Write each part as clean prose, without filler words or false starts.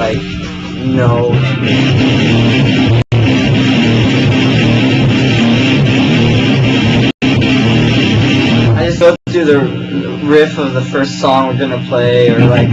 like know. I just go through the riff of the first song we're gonna play, or like.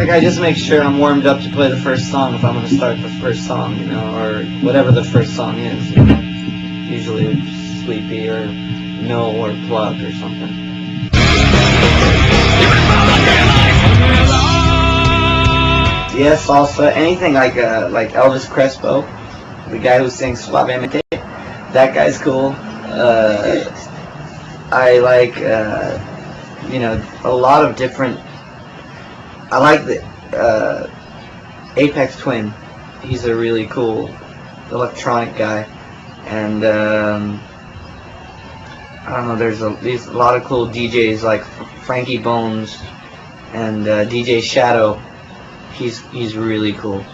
I just make sure I'm warmed up to play the first song if I'm going to start the first song, you know, or whatever the first song is. You know. Usually Sleepy or No or Plug or something. Yeah, salsa, anything like Elvis Crespo, the guy who sings Suavemente. That guy's cool. I like, you know, a lot of different. I like the Apex Twin. He's a really cool electronic guy, and I don't know. There's a lot of cool DJs like Frankie Bones and DJ Shadow. He's really cool.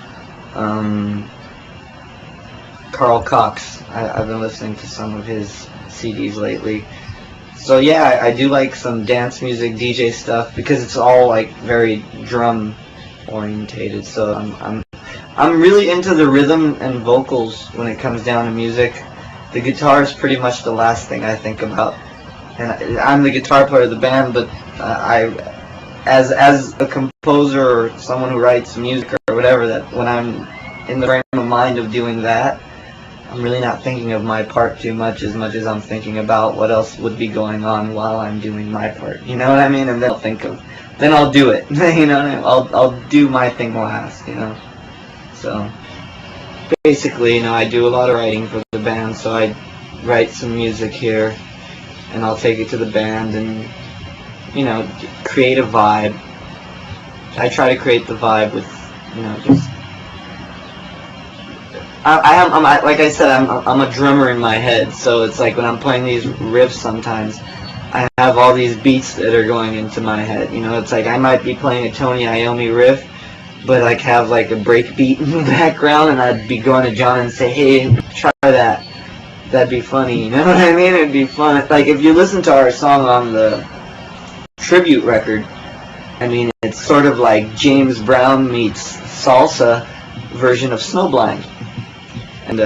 Carl Cox. I've been listening to some of his CDs lately. So yeah, I do like some dance music, DJ stuff, because it's all like very drum orientated. So I'm really into the rhythm and vocals when it comes down to music. The guitar is pretty much the last thing I think about. And I'm the guitar player of the band, but as a composer or someone who writes music or whatever, that when I'm in the frame of mind of doing that, I'm really not thinking of my part too much as I'm thinking about what else would be going on while I'm doing my part. You know what I mean? And then I'll do it. You know what I mean? I'll do my thing last, you know? So, basically, you know, I do a lot of writing for the band, so I write some music here, and I'll take it to the band and, you know, create a vibe. I try to create the vibe with, you know, just... I'm like I said, I'm a drummer in my head, so it's like when I'm playing these riffs sometimes, I have all these beats that are going into my head. You know, it's like I might be playing a Tony Iommi riff, but like have like a break beat in the background, and I'd be going to John and say, hey, try that. That'd be funny, you know what I mean? It'd be fun. Like if you listen to our song on the tribute record, I mean, it's sort of like James Brown meets salsa version of Snowblind. And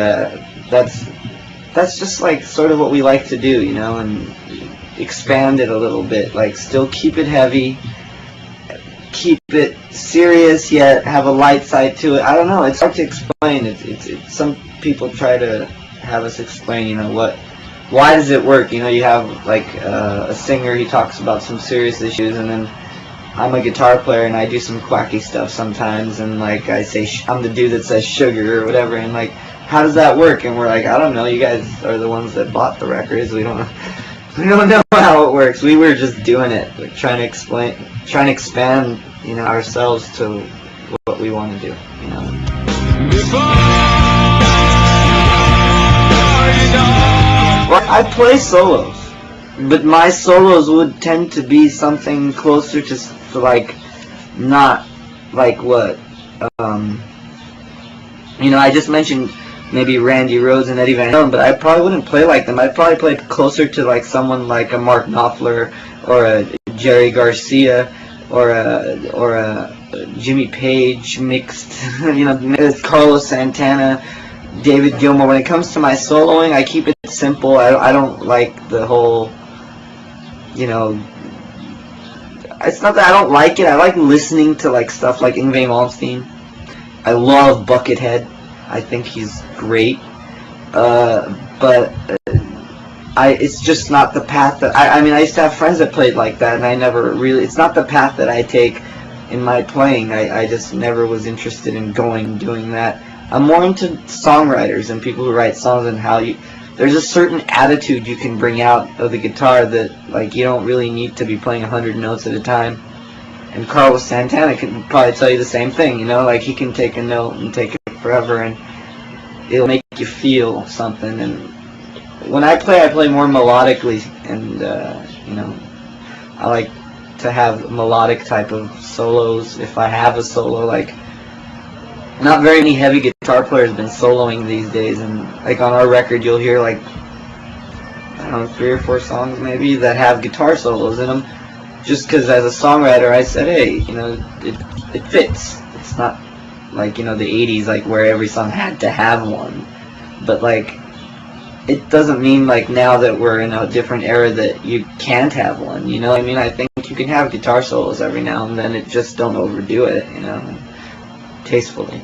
that's just like sort of what we like to do, you know, and expand it a little bit. Like still keep it heavy, keep it serious, yet have a light side to it. I don't know. It's hard to explain. It's some people try to have us explain, you know, why does it work? You know, you have like a singer. He talks about some serious issues, and then I'm a guitar player and I do some quacky stuff sometimes, and like I say, I'm the dude that says sugar or whatever, and like, how does that work? And we're like, I don't know. You guys are the ones that bought the records. We don't know how it works. We were just doing it, like trying to expand, you know, ourselves to what we want to do, you know. Well, I play solos, but my solos would tend to be something closer to like, not like what, you know, I just mentioned maybe Randy Rhoads and Eddie Van Halen, but I probably wouldn't play like them. I'd probably play closer to like someone like a Mark Knopfler or a Jerry Garcia or a Jimmy Page mixed, you know, Carlos Santana, David Gilmour. When it comes to my soloing, I keep it simple. I don't like the whole, you know, it's not that I don't like it. I like listening to like stuff like Yngwie Malmsteen. I love Buckethead. I think he's great, but it's just not the path that I mean, I used to have friends that played like that, and I never really, it's not the path that I take in my playing. I just never was interested in doing that. I'm more into songwriters and people who write songs, and how there's a certain attitude you can bring out of the guitar that, like, you don't really need to be playing 100 notes at a time, And Carlos Santana can probably tell you the same thing, you know, like he can take a note and take it forever, and it'll make you feel something. And when I play more melodically, and you know, I like to have melodic type of solos if I have a solo. Like, not very many heavy guitar players have been soloing these days, and like on our record you'll hear like, I don't know, 3 or 4 songs maybe that have guitar solos in them, just because as a songwriter I said, hey, you know, it fits. It's not like, you know, the 80s, like where every song had to have one, but like, it doesn't mean like now that we're in a different era that you can't have one, you know what I mean? I think you can have guitar solos every now and then, it just don't overdo it, you know, tastefully.